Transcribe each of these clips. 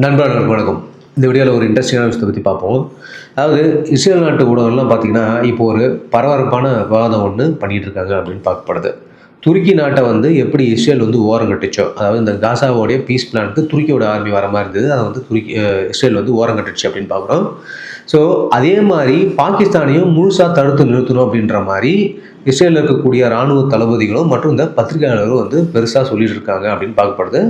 நண்பர்களுக்கு வணக்கம். இந்த வீடியோவில் ஒரு இன்ட்ரெஸ்டிங்கான விஷயத்தை பற்றி பார்ப்போம். அதாவது இஸ்ரேல் நாட்டு ஊடகங்கள்லாம் பார்த்தீங்கன்னா, இப்போ ஒரு பரபரப்பான விவாதம் ஒன்று பண்ணிட்டு இருக்காங்க அப்படின்னு பார்க்கப்படுது. துருக்கி நாட்டை வந்து எப்படி இஸ்ரேல் வந்து ஓரங்கட்டுச்சோ, அதாவது இந்த காசாவோடைய பீஸ் பிளானுக்கு துருக்கியோட ஆர்மி வர மாதிரி இருந்தது. அதை வந்து இஸ்ரேல் வந்து ஓரங்கட்டுச்சு அப்படின்னு பார்க்குறோம். ஸோ அதே மாதிரி பாகிஸ்தானையும் முழுசாக தடுத்து நிறுத்தணும் அப்படின்ற மாதிரி இஸ்ரேலில் இருக்கக்கூடிய இராணுவ தளபதிகளும் மற்றும் இந்த பத்திரிகையாளர்களும் வந்து பெருசாக சொல்லிட்டு இருக்காங்க அப்படின்னு பார்க்கப்படுது.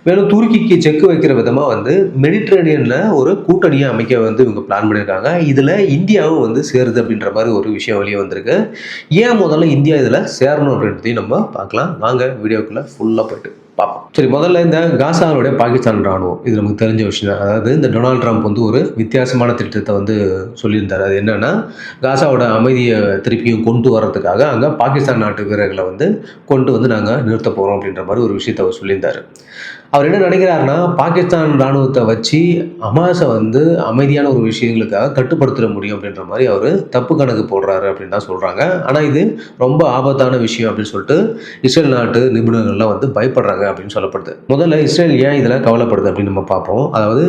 மேலும் துருக்கிக்கு செக் வைக்கிற விதமாக வந்து மெடிட்ரேனியனில் ஒரு கூட்டணியை அமைக்க வந்து இவங்க பிளான் பண்ணியிருக்காங்க. இதில் இந்தியாவும் வந்து சேருது அப்படின்ற மாதிரி ஒரு விஷயம் வெளியே வந்திருக்கு. ஏன் முதல்ல இந்தியா இதில் சேரணும் அப்படின்றதையும் நம்ம பார்க்கலாம். வாங்க வீடியோக்குள்ளே ஃபுல்லாக போயிட்டு பார்ப்போம். சரி, முதல்ல இந்த காசாவுடைய பாகிஸ்தான் ராணுவம் இது நமக்கு தெரிஞ்ச விஷயம் தான். அதாவது இந்த டொனால்ட் ட்ரம்ப் வந்து ஒரு வித்தியாசமான திட்டத்தை வந்து சொல்லியிருந்தார். அது என்னன்னா, காசாவோட அமைதியை திருப்பியும் கொண்டு வர்றதுக்காக அங்கே பாகிஸ்தான் நாட்டு வீரர்களை வந்து கொண்டு வந்து நாங்கள் நிறுத்த போகிறோம் அப்படின்ற மாதிரி ஒரு விஷயத்தை அவர் சொல்லியிருந்தார். அவர் என்ன நினைக்கிறாருன்னா, பாகிஸ்தான் ராணுவத்தை வச்சு ஹமாஸை வந்து அமைதியான ஒரு விஷயங்களுக்காக கட்டுப்படுத்த முடியும் அப்படின்ற மாதிரி அவர் தப்பு கணக்கு போடுறாரு அப்படின்னு தான் சொல்கிறாங்க. ஆனால் இது ரொம்ப ஆபத்தான விஷயம் அப்படின்னு சொல்லிட்டு இஸ்ரேல் நாட்டு நிபுணர்கள்லாம் வந்து பயப்படுறாங்க அப்படின்னு சொல்லப்படுது. முதல்ல இஸ்ரேல் ஏன் இதில் கவலைப்படுது அப்படின்னு நம்ம பார்ப்போம். அதாவது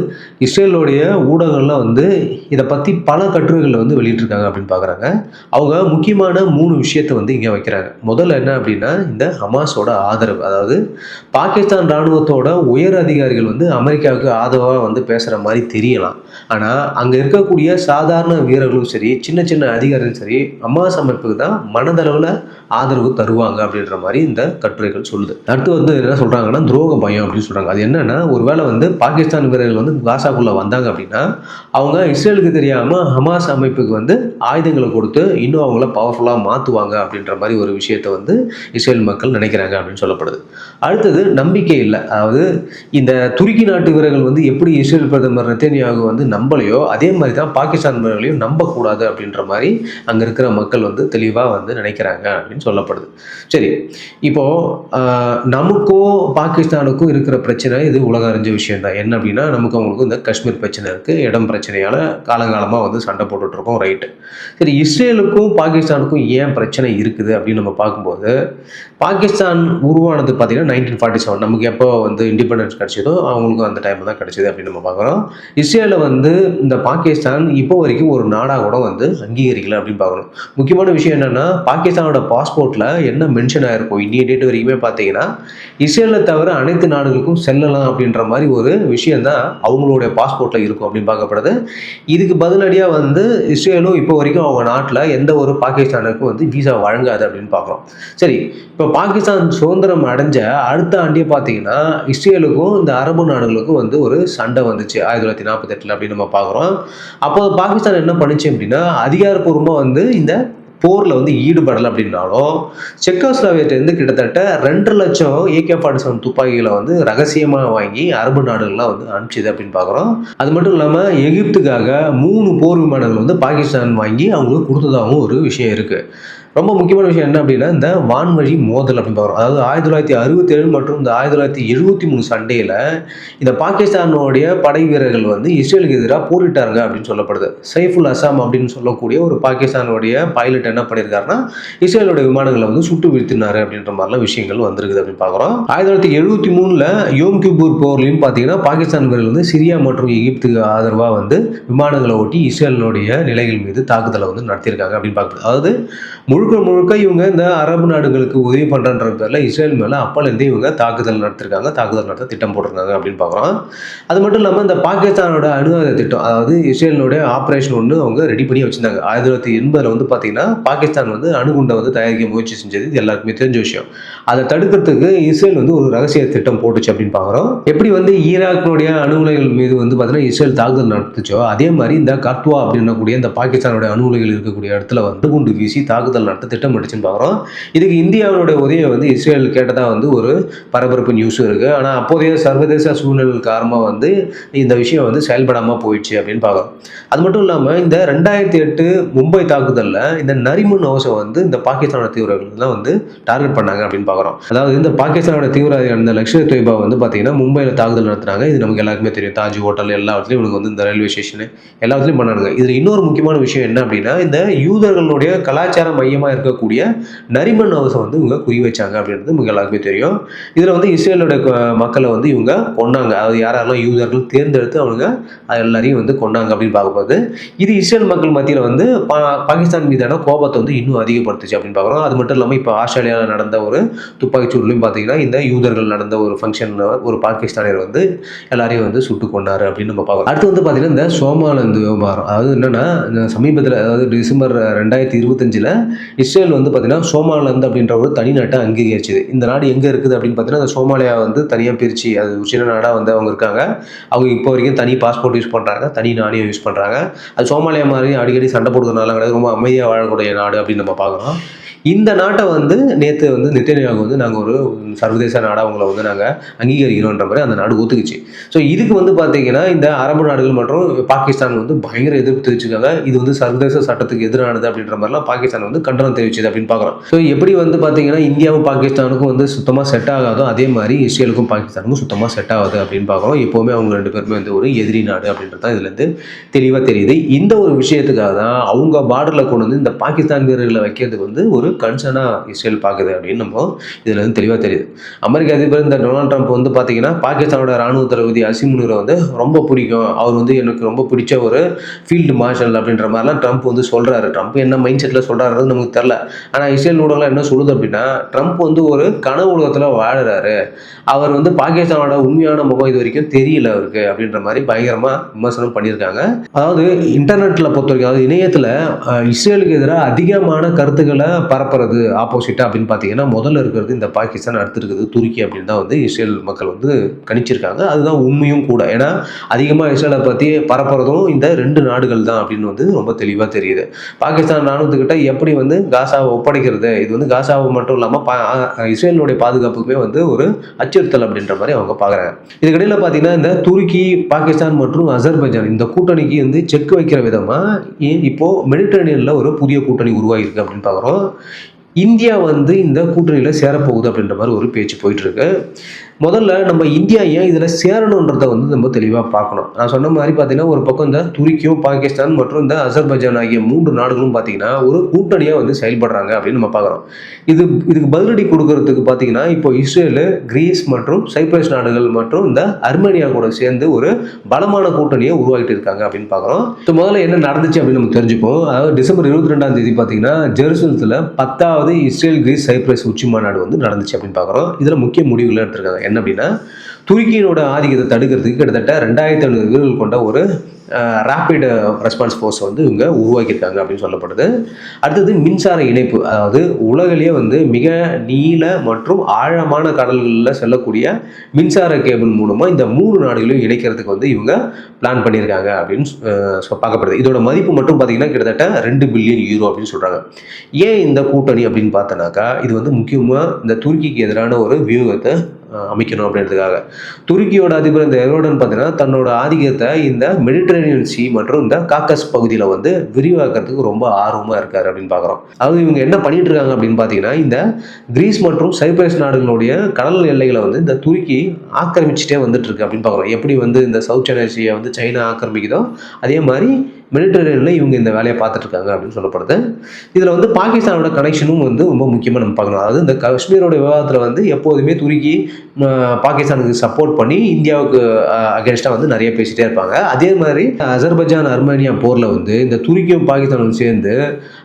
இஸ்ரேலுடைய ஊடகங்கள்லாம் வந்து இதை பற்றி பல கட்டுரைகளை வந்து வெளியிட்டிருக்காங்க அப்படின்னு பார்க்குறாங்க. அவங்க முக்கியமான 3 விஷயத்தை வந்து இங்கே வைக்கிறாங்க. முதல்ல என்ன அப்படின்னா, இந்த ஹமாஸோட ஆதரவு. அதாவது பாகிஸ்தான் ராணுவத்தோட உயர் அதிகாரிகள் வந்து அமெரிக்காவுக்கு ஆதரவாக வந்து பேசுகிற மாதிரி தெரியலாம். ஆனால் அங்கே இருக்கக்கூடிய சாதாரண வீரர்களும் சரி, சின்ன சின்ன அதிகாரிகளும் சரி, ஹமாஸ் அமைப்புக்கு தான் மனதளவில் ஆதரவு தருவாங்க அப்படின்ற மாதிரி இந்த கட்டுரைகள் சொல்லுது. அடுத்து வந்து என்ன சொல்கிறாங்கன்னா, துரோக பயம் அப்படின்னு சொல்கிறாங்க. அது என்னன்னா, ஒருவேளை வந்து பாகிஸ்தான் வீரர்கள் வந்து காசாக்குள்ளே வந்தாங்க அப்படின்னா அவங்க இஸ்ரேலுக்கு தெரியாமல் ஹமாஸ் அமைப்புக்கு வந்து ஆயுதங்களை கொடுத்து இன்னும் அவங்கள பவர்ஃபுல்லாக மாற்றுவாங்க அப்படின்ற மாதிரி ஒரு விஷயத்தை வந்து இஸ்ரேல் மக்கள் நினைக்கிறாங்க அப்படின்னு சொல்லப்படுது. அடுத்தது நம்பிக்கை இல்லை. அதாவது இந்த துருக்கி நாட்டு வீரர்கள் வந்து எப்படி இஸ்ரேல் பிரதமர் நெத்தன்யாகு வந்து நம்பலையோ அதே மாதிரி தான் பாகிஸ்தான் வீரர்களையும் நம்பக்கூடாது அப்படின்ற மாதிரி அங்கே இருக்கிற மக்கள் வந்து தெளிவாக வந்து நினைக்கிறாங்க அப்படின்னு சொல்லப்படுது. சரி, இப்போ நமக்கும் பாகிஸ்தானுக்கும் இருக்கிற பிரச்சனை இது உலக அறிஞ்ச விஷயம் தான். என்ன அப்படின்னா, நமக்கு அவங்களுக்கும் இந்த காஷ்மீர் பிரச்சனை இருக்குது. இடம் பிரச்சனையால் காலங்காலமாக வந்து சண்டை போட்டுட்ருக்கோம். ரைட்டு. சரி, இஸ்ரேலுக்கும் பாகிஸ்தானுக்கும் ஏன் பிரச்சனை இருக்குது அப்படின்னு நம்ம பார்க்கும்போது, பாகிஸ்தான் உருவானது பார்த்தீங்கன்னா 1947. நமக்கு எப்போ வந்து இண்டிபெண்டன்ஸ் கிடச்சதோ அவங்களுக்கும் அந்த டைமில் தான் கிடச்சிது அப்படின்னு நம்ம பார்க்குறோம். இஸ்ரேலை வந்து இந்த பாகிஸ்தான் இப்போ வரைக்கும் ஒரு நாடாக கூட வந்து அங்கீகரிக்கலை அப்படின்னு பார்க்கணும். முக்கியமான விஷயம் என்னென்னா, பாகிஸ்தானோட பாஸ்போர்ட்டில் என்ன மென்ஷன் ஆகிருக்கும் இன்னிய டேட் வரைக்குமே பார்த்தீங்கன்னா, இஸ்ரேலை தவிர அனைத்து நாடுகளுக்கும் செல்லலாம் அப்படின்ற மாதிரி ஒரு விஷயம் தான் அவங்களுடைய பாஸ்போர்ட்டில் இருக்கும் அப்படின்னு பார்க்கப்படுது. இதுக்கு பதிலடியாக வந்து இஸ்ரேலும் இப்போ வரைக்கும் அவங்க நாட்டில் எந்த ஒரு பாகிஸ்தானுக்கும் வந்து வீசா வழங்காது அப்படின்னு பார்க்குறோம். சரி, இப்போ பாகிஸ்தான் சுதந்திரம் அடைஞ்ச அடுத்த ஆண்டே பார்த்தீங்கன்னா, இஸ்ரேலுக்கும் இந்த அரபு நாடுகளுக்கும் வந்து ஒரு சண்டை வந்துச்சு 1948 அப்படின்னு நம்ம பார்க்குறோம். அப்போ பாகிஸ்தான் என்ன பண்ணுச்சு அப்படின்னா, அதிகாரப்பூர்வமாக வந்து இந்த போரில் வந்து ஈடுபடலை அப்படின்னாலும் செக்கோஸ்லோவேக்கியேருந்து கிட்டத்தட்ட 2 லட்சம் AK-47 துப்பாக்கிகளை வந்து ரகசியமாக வாங்கி அரபு நாடுகள்லாம் வந்து அனுப்பிச்சிது அப்படின்னு பார்க்குறோம். அது மட்டும் இல்லாமல் எகிப்துக்காக 3 போர் விமானங்கள் வந்து பாகிஸ்தான் வாங்கி அவங்களுக்கு கொடுத்ததாகவும் ஒரு விஷயம் இருக்குது. ரொம்ப முக்கியமான விஷயம் என்ன அப்படின்னா, இந்த வான்வழி மோதல் அப்படின்னு பார்க்குறோம். அதாவது 1967 மற்றும் இந்த 1973 சண்டையில் இந்த பாகிஸ்தானுடைய படை வீரர்கள் வந்து இஸ்ரேலுக்கு எதிராக போரிட்டாங்க அப்படின்னு சொல்லப்படுது. சைஃபுல் அசாம் அப்படின்னு சொல்லக்கூடிய ஒரு பாகிஸ்தானுடைய பைலட் என்ன பண்ணியிருக்காருன்னா, இஸ்ரேலுடைய விமானங்களை வந்து சுட்டு வீழ்த்தினாரு அப்படின்ற மாதிரிலாம் விஷயங்கள் வந்திருக்குது அப்படின்னு பார்க்குறோம். 1973 யோம் கிப்பூர் போர்லையும் பார்த்தீங்கன்னா, பாகிஸ்தான் வீரர்கள் வந்து சிரியா மற்றும் எகிப்துக்கு ஆதரவாக வந்து விமானங்களை ஓட்டி இஸ்ரேலினுடைய நிலைகள் மீது தாக்குதலை வந்து நடத்தியிருக்காங்க அப்படின்னு பார்க்குறது. அதாவது முழுக்க முழுக்க இவங்க இந்த அரபு நாடுகளுக்கு உதவி பண்ணுறன்ற பேரில் இஸ்ரேல் மேலே அப்போலேருந்தே இவங்க தாக்குதல் நடத்திருக்காங்க, தாக்குதல் நடத்த திட்டம் போட்டிருக்காங்க அப்படின்னு பார்க்குறோம். அது மட்டும் இல்லாமல் இந்த பாகிஸ்தானோட அணுகாத திட்டம், அதாவது இஸ்ரேலினுடைய ஆப்ரேஷன் ஒன்று அவங்க ரெடி பண்ணி வச்சுருந்தாங்க. 1980 வந்து பார்த்தீங்கன்னா, பாகிஸ்தான் வந்து அணுகுண்டை வந்து தயாரிக்க முயற்சி செஞ்சது இது எல்லாருக்குமே தெரிஞ்ச விஷயம். அதை தடுக்கிறதுக்கு இஸ்ரேல் வந்து ஒரு ரகசிய திட்டம் போட்டுச்சு அப்படின்னு பார்க்குறோம். எப்படி வந்து ஈராக்கினுடைய அணு உலைகள் மீது வந்து பார்த்தீங்கன்னா இஸ்ரேல் தாக்குதல் நடத்துச்சோ, அதே மாதிரி இந்த கர்த்வா அப்படின்னக்கூடிய இந்த பாகிஸ்தானுடைய அணு உலைகள் இருக்கக்கூடிய இடத்துல வந்து குண்டு வீசி தாக்குதல் நடத்த திட்டமிட்டுச்சுன்னு பார்க்குறோம். இதுக்கு இந்தியாவுடைய உதவியை வந்து இஸ்ரேல் கேட்டதாக வந்து ஒரு பரபரப்பு நியூஸும் இருக்குது. ஆனால் அப்போதைய சர்வதேச சூழ்நிலை காரணமாக வந்து இந்த விஷயம் வந்து செயல்படாமல் போயிடுச்சு அப்படின்னு பார்க்குறோம். அது மட்டும் இல்லாமல் இந்த 2008 மும்பை தாக்குதலில் இந்த நரிமன் ஹவுஸை வந்து இந்த பாகிஸ்தானோட தீவிரவாதிகள் தான் வந்து டார்கெட் பண்ணாங்க அப்படின்னு பார்க்குறோம். அதாவது இந்த பாகிஸ்தானோட தீவிரவாதிகள் இந்த லஷ்கர் தொய்பா வந்து பார்த்தீங்கன்னா மும்பையில் தாக்குதல் நடத்துனாங்க. இது நமக்கு எல்லாருக்குமே தெரியும். தாஜ் ஹோட்டல் எல்லா இடத்துலையும் இவங்க வந்து இந்த ரயில்வே ஸ்டேஷனு எல்லாத்துலையும் பண்ணானுங்க. இதில் இன்னொரு முக்கியமான விஷயம் என்ன அப்படின்னா, இந்த யூதர்களுடைய கலாச்சார மையம் மையமாக இருக்கக்கூடிய நரிமன் ஹவுஸை வந்து இவங்க குறி வச்சாங்க அப்படின்றது நமக்கு எல்லாருக்குமே தெரியும். இதில் வந்து இஸ்ரேலோட மக்களை வந்து இவங்க கொன்னாங்க. அதாவது யாரெல்லாம் யூதர்கள் தேர்ந்தெடுத்து அவங்க எல்லாரையும் வந்து கொன்னாங்க அப்படின்னு பார்க்கும்போது, இது இஸ்ரேல் மக்கள் மத்தியில் வந்து பாகிஸ்தான் மீதான கோபத்தை வந்து இன்னும் அதிகப்படுத்துச்சு அப்படின்னு பார்க்குறோம். அது மட்டும் இல்லாமல் இப்போ ஆஸ்திரேலியாவில் நடந்த ஒரு துப்பாக்கிச்சூடுலையும் பார்த்தீங்கன்னா, இந்த யூதர்கள் நடந்த ஒரு ஃபங்க்ஷனில் ஒரு பாகிஸ்தானியர் வந்து எல்லாரையும் வந்து சுட்டு கொண்டாரு அப்படின்னு நம்ம பார்க்குறோம். அடுத்து வந்து பார்த்தீங்கன்னா, இந்த சோமாலந்து விவகாரம். அதாவது என்னன்னா, இந்த சமீபத்தில் அதாவது டிசம்பர் 2025 இஸ்ரேல் வந்து பார்த்தீங்கன்னா, சோமாலந்து அப்படின்ற ஒரு தனி நாட்டை அங்கீகரிச்சது. இந்த நாடு எங்கே இருக்குது அப்படின்னு பார்த்தீங்கன்னா, அந்த சோமாலியா வந்து தனியாக பிரித்து அது ஒரு சின்ன நாடாக வந்து அவங்க இருக்காங்க. அவங்க இப்போ வரைக்கும் தனி பாஸ்போர்ட் யூஸ் பண்ணுறாங்க, தனி நாணயம் யூஸ் பண்ணுறாங்க. அது சோமாலியா மாதிரி அடிக்கடி சண்டை போடுறதுனால கிடையாது, ரொம்ப அமைதியாக வாழக்கூடிய நாடு அப்படின்னு நம்ம பார்க்குறோம். இந்த நாட்டை வந்து நேற்று வந்து நெத்தனியாகு வந்து நாங்கள் ஒரு சர்வதேச நாடாக உங்களை வந்து நாங்கள் அங்கீகரிக்கிறோன்ற மாதிரி அந்த நாடு ஒத்துக்குச்சு. ஸோ இதுக்கு வந்து பார்த்தீங்கன்னா, இந்த அரபு நாடுகள் மற்றும் பாகிஸ்தான் வந்து பயங்கர எதிர்ப்பு தெரிவிச்சிருக்காங்க. இது வந்து சர்வதேச சட்டத்துக்கு எதிரானது அப்படின்ற மாதிரிலாம் பாகிஸ்தான் வந்து கண்டனம் தெரிவிச்சது அப்படின்னு பார்க்குறோம். ஸோ எப்படி வந்து பார்த்தீங்கன்னா, இந்தியாவும் பாகிஸ்தானுக்கும் வந்து சுத்தமாக செட் ஆகாதோ அதே மாதிரி இஸ்ரேலுக்கும் பாகிஸ்தானுக்கும் சுத்தமாக செட் ஆகாது அப்படின்னு பார்க்குறோம். எப்போவுமே அவங்க ரெண்டு பேருமே வந்து ஒரு எதிரி நாடு அப்படின்றது தான் இதுலேருந்து தெளிவாக தெரியுது. இந்த ஒரு விஷயத்துக்காக தான் அவங்க பார்டரில் கொண்டு வந்து இந்த பாகிஸ்தான் வீரர்களை வைக்கிறதுக்கு வந்து ஒரு கன்சர்னாக இஸ்ரேல் பார்க்குது அப்படின்னு நம்ம இதில் வந்து தெளிவாக தெரியுது. அமெரிக்க அதிபர் இந்த டொனால்ட் ட்ரம்ப் வந்து பார்த்தீங்கன்னா, பாகிஸ்தானோட ராணுவ தளபதி அசிம் முனிரை வந்து ரொம்ப பிடிக்கும். அவர் வந்து எனக்கு ரொம்ப பிடிச்ச ஒரு ஃபீல்டு மார்ஷல் அப்படின்ற மாதிரிலாம் ட்ரம்ப் வந்து சொல்கிறாரு. ட்ரம்ப் என்ன மைண்ட் செட்டில் சொல்கிறாருன்னு நமக்கு தெரில. ஆனால் இஸ்ரேல் ஊடகங்கள் என்ன சொல்லுது அப்படின்னா, ட்ரம்ப் வந்து ஒரு கனவு உலகத்தில் வாழுறாரு. அவர் வந்து பாகிஸ்தானோட உண்மையான முகம் இது வரைக்கும் தெரியல அவருக்கு அப்படின்ற மாதிரி பயங்கரமாக விமர்சனம் பண்ணியிருக்காங்க. அதாவது இன்டர்நெட்டில் பொறுத்த வரைக்கும், அதாவது இணையத்தில் இஸ்ரேலுக்கு எதிராக அதிகமான கருத்துக்களை பரப்புறது ஆப்போசிட்டாக அப்படின்னு பார்த்தீங்கன்னா, முதல்ல இருக்கிறது இந்த பாகிஸ்தான், அடுத்து இருக்குது துருக்கி அப்படின்னு தான் வந்து இஸ்ரேல் மக்கள் வந்து கணிச்சிருக்காங்க. அதுதான் உண்மையும் கூட. ஏன்னா அதிகமாக இஸ்ரேலை பற்றி பரப்புறதும் இந்த ரெண்டு நாடுகள் தான் அப்படின்னு வந்து ரொம்ப தெளிவாக தெரியுது. பாகிஸ்தான் ராணுவத்துக்கிட்ட எப்படி வந்து காசாவை ஒப்படைக்கிறது, இது வந்து காசாவை மட்டும் இல்லாமல் இஸ்ரேலினுடைய பாதுகாப்புக்குமே வந்து ஒரு அச்சுறுத்தல் அப்படின்ற மாதிரி அவங்க பார்க்குறாங்க. இதுக்கிடையில் பார்த்தீங்கன்னா, இந்த துருக்கி, பாகிஸ்தான் மற்றும் அசர்பைஜான் இந்த கூட்டணிக்கு வந்து செக் வைக்கிற விதமாக இப்போது மெடிட்டரேனியனில் ஒரு புதிய கூட்டணி உருவாகிருக்கு அப்படின்னு பார்க்குறோம். இந்தியா வந்து இந்த கூட்டணியில் சேரப்போகுது அப்படின்ற மாதிரி ஒரு பேச்சு போயிட்டுருக்கு. முதல்ல நம்ம இந்தியா ஏன் இதில் சேரணுன்றதை வந்து நம்ம தெளிவாக பார்க்கணும். நான் சொன்ன மாதிரி பார்த்தீங்கன்னா, ஒரு பக்கம் இந்த துருக்கியும், பாகிஸ்தான் மற்றும் இந்த அசர்பைஜான் ஆகிய 3 நாடுகளும் பார்த்தீங்கன்னா, ஒரு கூட்டணியாக வந்து செயல்படுறாங்க அப்படின்னு நம்ம பார்க்குறோம். இதுக்கு பதிலடி கொடுக்கறதுக்கு பார்த்தீங்கன்னா, இப்போ இஸ்ரேலு, கிரீஸ் மற்றும் சைப்ரஸ் நாடுகள் மற்றும் இந்த அர்மேனியா கூட சேர்ந்து ஒரு பலமான கூட்டணியை உருவாக்கிட்டு இருக்காங்க அப்படின்னு பார்க்குறோம். ஸோ முதல்ல என்ன நடந்துச்சு அப்படின்னு நம்ம தெரிஞ்சுப்போம். அதாவது டிசம்பர் 22ஆம் தேதி பார்த்தீங்கன்னா, ஜெருசலத்தில் 10வது இஸ்ரேல், கிரீஸ், சைப்ரஸ் உச்சி மாநாடு வந்து நடந்துச்சு அப்படின்னு பார்க்குறோம். இதில் முக்கிய முடிவுகள் எடுத்திருக்காங்க. என்ன அப்படின்னா, துருக்கியினோட ஆதிக்கத்தை தடுக்கிறதுக்கு கிட்டத்தட்ட 2500 வீரர்கள் கொண்ட ஒரு ரேபிட் ரெஸ்பான்ஸ் ஃபோர்ஸை வந்து இவங்க உருவாக்கியிருக்காங்க அப்படின்னு சொல்லப்படுது. அடுத்தது மின்சார இணைப்பு. அதாவது உலகிலேயே வந்து மிக நீள மற்றும் ஆழமான கடல்களில் செல்லக்கூடிய மின்சார கேபிள் மூலமாக இந்த 3 நாடுகளையும் இணைக்கிறதுக்கு வந்து இவங்க பிளான் பண்ணியிருக்காங்க அப்படின்னு பார்க்கப்படுது. இதோட மதிப்பு மட்டும் பார்த்தீங்கன்னா கிட்டத்தட்ட 2 பில்லியன் யூரோ அப்படின்னு சொல்கிறாங்க. ஏன் இந்த கூட்டணி அப்படின்னு பார்த்தோன்னாக்கா, இது வந்து முக்கியமாக இந்த துருக்கிக்கு எதிரான ஒரு வியூகத்தை அமைக்கணும் அப்படின்றதுக்காக. துருக்கியோட அதிபர் இந்த எர்டோகன் பார்த்தீங்கன்னா, தன்னோட ஆதிக்கத்தை இந்த மெடிட்டரேனியன் சி மற்றும் இந்த காக்கஸ் பகுதியில் வந்து விரிவாக்கிறதுக்கு ரொம்ப ஆர்வமாக இருக்காரு அப்படின்னு பார்க்குறோம். அதாவது இவங்க என்ன பண்ணிட்டு இருக்காங்க அப்படின்னு பார்த்தீங்கன்னா, இந்த கிரீஸ் மற்றும் சைப்ரஸ் நாடுகளுடைய கடல் எல்லைகளை வந்து இந்த துருக்கி ஆக்கிரமிச்சுட்டே வந்துட்டு இருக்கு அப்படின்னு பார்க்குறோம். எப்படி வந்து இந்த சவுத் சைனா சீயை வந்து சைனா ஆக்கிரமிக்குதோ அதே மாதிரி மெடிட்டரேனியனில் இவங்க இந்த வேலையை பார்த்துட்டு இருக்காங்க அப்படின்னு சொல்லப்படுது. இதில் வந்து பாகிஸ்தானோட கனெக்ஷனும் வந்து ரொம்ப முக்கியமாக நம்ம பார்க்கணும். அதாவது இந்த காஷ்மீரோட விவாதத்தில் வந்து எப்போதுமே துருக்கி பாகிஸ்தானுக்கு சப்போர்ட் பண்ணி இந்தியாவுக்கு அகேன்ஸ்டாக வந்து நிறைய பேசிகிட்டே இருப்பாங்க. அதே மாதிரி அசர்பைஜான் அர்மேனியா போரில் வந்து இந்த துருக்கியும் பாகிஸ்தானும் சேர்ந்து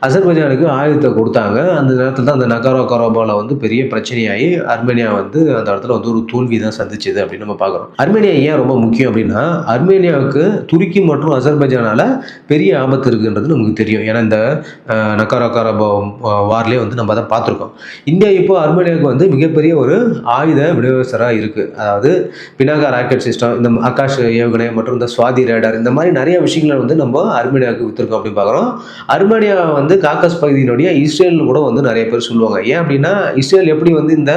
அசர்பைஜானுக்கு ஆயுதத்தை கொடுத்தாங்க. அந்த நேரத்தில் தான் அந்த நகாரோ கரோபாவில் வந்து பெரிய பிரச்சனையாகி அர்மேனியா வந்து அந்த இடத்துல வந்து ஒரு தோல்வி தான் சந்திச்சது அப்படின்னு நம்ம பார்க்குறோம். அர்மேனியா ஏன் ரொம்ப முக்கியம் அப்படின்னா, அர்மேனியாவுக்கு துருக்கி மற்றும் அசர்பைஜானால் பெரிய ஆபத்து இருக்குன்றது நமக்கு தெரியும். ஏன்னா இந்த நகாரோ கரோபா வார்லேயே வந்து நம்ம அதை பார்த்துருக்கோம். இந்தியா இப்போ அர்மேனியாவுக்கு வந்து மிகப்பெரிய ஒரு ஆயுத விநியோகஸ்தராக இருக்குது. அதாவது பினாகா ராக்கெட் சிஸ்டம், இந்த ஆகாஷ் ஏவுகணை மற்றும் இந்த சுவாதி ரேடார், இந்த மாதிரி நிறைய விஷயங்களை வந்து நம்ம அர்மேனியாவுக்கு விற்றுருக்கோம் அப்படின்னு பார்க்குறோம். அர்மேனியா வந்து காக்கஸ் பகுதியினுடைய இஸ்ரேல்னு கூட வந்து நிறைய பேர் சொல்லுவாங்க. ஏன் அப்படின்னா, இஸ்ரேல் எப்படி வந்து இந்த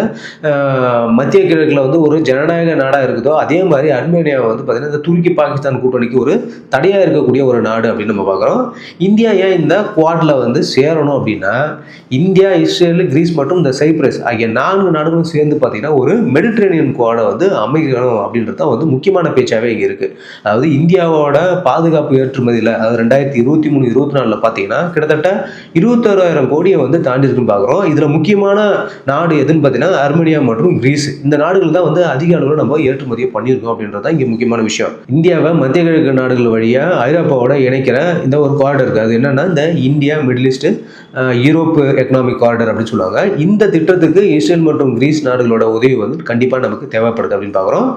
மத்திய கிழக்கில் வந்து ஒரு ஜனநாயக நாடாக இருக்குதோ அதே மாதிரி அர்மேனியா வந்து பார்த்தீங்கன்னா இந்த துருக்கி பாகிஸ்தான் கூட்டணிக்கு ஒரு தடையாக இருக்கக்கூடிய ஒரு நாடு அப்படின்னு நம்ம பார்க்குறோம். இந்தியா ஏன் இந்த குவாட்ல வந்து சேரணும் அப்படின்னா, இந்தியா, இஸ்ரேல், கிரீஸ் மற்றும் இந்த சைப்ரஸ் ஆகிய 4 நாடுகளும் சேர்ந்து பார்த்தீங்கன்னா, ஒரு மெடிட்டரேனியன் குவாட வந்து அமைக்கணும் அப்படின்றது தான் வந்து முக்கியமான பேச்சாவே இங்க இருக்கு. அதாவது இந்தியாவோட பாதுகாப்பு ஏற்றுமதியில அதாவது 2023, 24ல பார்த்தீங்கன்னா, கிட்டத்தட்ட 26,000 கோடிய வந்து தாண்டி இருக்குன்னு பார்க்குறோம். இதுல முக்கியமான நாடு எதுன்னு பார்த்தீங்கன்னா, அர்மேனியா மற்றும் கிரீஸ். இந்த நாடுகள் தான் வந்து அதிக அளவுல நம்ம ஏற்றுமதியை பண்ணியிருக்கோம் அப்படின்றது தான் இங்க முக்கியமான விஷயம். இந்தியாவை மத்திய கிழக்கு நாடுகள் வழியா ஐரோப்பாவோட இணைக்கிற இந்த ஒரு கார்டு இருக்கு. அது என்னன்னா இந்த India, middle east, Europe economic corridor அப்படின்னு சொல்லுவாங்க. இந்த திட்டத்துக்கு இஸ்ரேல் மற்றும் கிரீஸ் நாடுகளோட உதவி வந்து கண்டிப்பா நமக்கு தேவைப்படுது அப்படின்னு பார்க்குறோம்.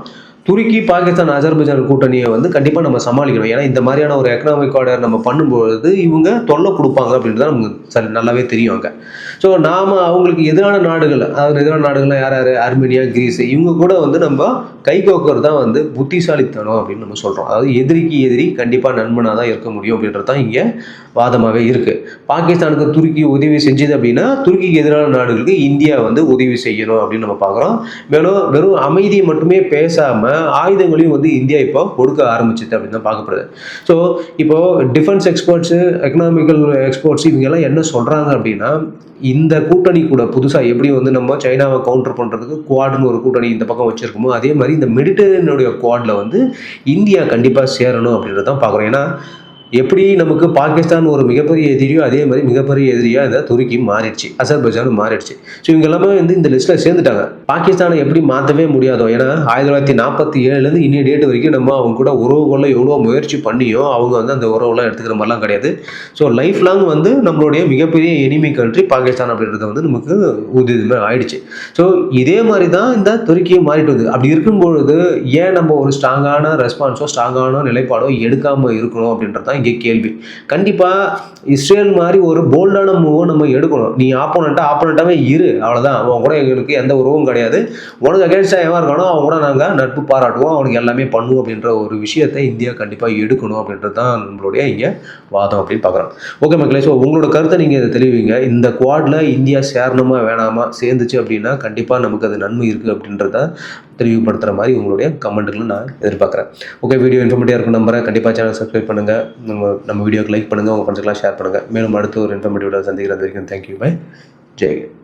துருக்கி, பாகிஸ்தான், அஜர்பைஜான் கூட்டணியை வந்து கண்டிப்பா நம்ம சமாளிக்கணும். ஏன்னா இந்த மாதிரியான ஒரு எக்கனாமிக் காரிடர் நம்ம பண்ணும்பொழுது இவங்க தொல்லை கொடுப்பாங்க அப்படின்றது நமக்கு நல்லாவே தெரியும் அங்க. ஸோ நாம அவங்களுக்கு எதிரான நாடுகள், அதாவது எதிரான நாடுகள்லாம் யார் யாரு? அர்மேனியா, கிரீஸ் இவங்க கூட வந்து நம்ம கை கோக்கிறது தான் வந்து புத்திசாலித்தனம் அப்படின்னு நம்ம சொல்றோம். அதாவது எதிரிக்கு எதிரி கண்டிப்பா நண்பனாக தான் இருக்க முடியும் அப்படின்றது தான் இங்க வாதமாகவே இருக்கு. பாகிஸ்தானுக்கு துருக்கி உதவி செஞ்சது அப்படின்னா, துருக்கிக்கு எதிரான நாடுகளுக்கு இந்தியா வந்து உதவி செய்யணும் அப்படின்னு நம்ம பார்க்குறோம். மேலும் வெறும் அமைதியை மட்டுமே பேசாம ஆயுதங்களையும் வந்து இந்தியா இப்போ கொடுக்க ஆரம்பிச்சுது அப்படின்னு தான் பார்க்கப்படுது. ஸோ இப்போ டிஃபென்ஸ் எக்ஸ்போர்ட்ஸு, எக்கனாமிக்கல் எக்ஸ்போர்ட்ஸ் இவங்க எல்லாம் என்ன சொல்றாங்க அப்படின்னா, இந்த கூட்டணி கூட புதுசாக எப்படி வந்து நம்ம சைனாவை கவுண்டர் பண்ணுறதுக்கு குவாட்னு ஒரு கூட்டணி இந்த பக்கம் வச்சிருக்கோமோ, அதே மாதிரி இந்த மெடிட்டரேனியனுடைய குவாட்ல வந்து இந்தியா கண்டிப்பாக சேரணும் அப்படின்றத தான் பார்க்குறோம். ஏன்னா எப்படி நமக்கு பாகிஸ்தான் ஒரு மிகப்பெரிய எதிரியோ அதே மாதிரி மிகப்பெரிய எதிரியா இந்த துருக்கி மாறிடுச்சு, அசர்பைஜானும் மாறிடுச்சு. ஸோ இவங்க எல்லாமே வந்து இந்த லிஸ்ட்ல சேர்ந்துட்டாங்க. பாகிஸ்தானை எப்படி மாற்றவே முடியாதோ, ஏன்னா 1947 இன்னிய டேட் வரைக்கும் நம்ம அவங்க கூட உறவு கொள்ள எவ்வளோ முயற்சி பண்ணியும் அவங்க வந்து அந்த உறவுலாம் எடுத்துக்கிற மாதிரிலாம் கிடையாது. ஸோ லைஃப் லாங் வந்து நம்மளுடைய மிகப்பெரிய எனிமி கண்ட்ரி பாகிஸ்தான் அப்படின்றது வந்து நமக்கு உறுதியுமே ஆயிடுச்சு. ஸோ இதே மாதிரி தான் இந்த துருக்கியும் மாறிட்டு வருது. அப்படி இருக்கும்பொழுது ஏன் நம்ம ஒரு ஸ்ட்ராங்கான ரெஸ்பான்ஸோ ஸ்ட்ராங்கான நிலைப்பாடோ எடுக்காமல் இருக்கணும் அப்படின்றது தான் இங்கே கேள்வி. கண்டிப்பா இஸ்ரேல் மாதிரி ஒரு போல்டான மூவ் நம்ம எடுக்கணும். நீ ஆப்போனண்டாவே இரு, அவ்வளவுதான். அவன் கூட எங்களுக்கு எந்த உறவும் கிடையாது. உனக்கு அகேன்ஸ்டா எவன் இருக்கானோ அவன் கூட நாங்க நட்பு பாராட்டுவோம், அவனுக்கு எல்லாமே பண்ணுவோம் அப்படின்ற ஒரு விஷயத்தை இந்தியா கண்டிப்பா எடுக்கணும் அப்படின்றது தான் நம்மளுடைய இங்க வாதம் அப்படின்னு பார்க்குறோம். ஓகே மக்களே, ஸோ உங்களோட கருத்தை நீங்க இதை தெளிவிங்க. இந்த குவாட்ல இந்தியா சேரணுமா வேணாமா, சேர்ந்துச்சு அப்படின்னா கண்டிப்பா நமக்கு அது நன்மை இருக்கு அப்படின்றத தெளிவுபடுத்துற மாதிரி உங்களுடைய கமெண்ட்டுகளை நான் எதிர்பார்க்குறேன். ஓகே, வீடியோ இன்ஃபர்மேட்டிவாக இருக்கும் நம்புறேன். கண்டிப்பாக சேனல் சப்ஸ்கிரைப் பண்ணுங்க, நம்ம வீடியோக்கு லைக் பண்ணுங்க, உங்க ஃப்ரெண்ட்ஸ்க்கெல்லாம் ஷேர் பண்ணுங்க. மேலும் அடுத்து ஒரு இன்ஃபர்மேட்டிவ் வீடியோ சந்திக்கிறது வரைக்கும் தேங்க்யூ, பை, ஜெய்.